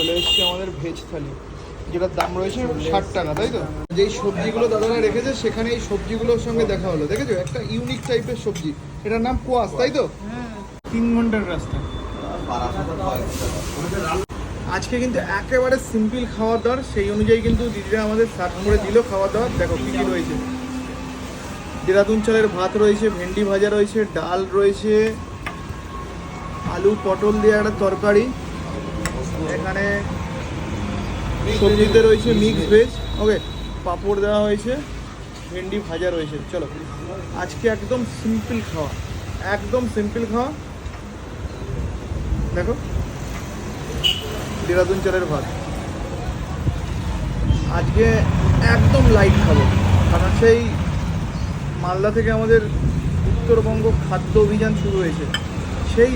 চলে এসছে আমাদের ভেজ থালি, যেটার দাম রয়েছে 60 টাকা, তাই তো? যেই সবজিগুলো দাদারা রেখেছে সেখানে এই সবজিগুলোর সঙ্গে দেখা হলো, দেখেছো একটা ইউনিক টাইপের সবজি, এটার নাম কোয়াশ, তাই তো? 3 ঘন্টার রাস্তা। আজকে কিন্তু একেবারে সিম্পল খাওয়া দাওয়ার, সেই অনুযায়ী কিন্তু দিদিরা আমাদের সার্ভ করে দিল খাওয়া দাওয়ার। দেখো কী কী রয়েছে, দেরাদুন চালের ভাত রয়েছে, ভেন্ডি ভাজা রয়েছে, ডাল রয়েছে, আলু পটল দিয়ে একটা তরকারি, এখানে সবজিতে রয়েছে মিক্স ভেজ, ওকে, পাঁপড় দেওয়া হয়েছে, ভেন্ডি ভাজা রয়েছে। চলো আজকে একদম সিম্পল খাওয়া, একদম সিম্পল খাওয়া। দেখো দেরাদুন চালের ভাত, আজকে একদম লাইট খাবো, কারণ সেই মালদা থেকে আমাদের উত্তরবঙ্গ খাদ্য অভিযান শুরু হয়েছে, সেই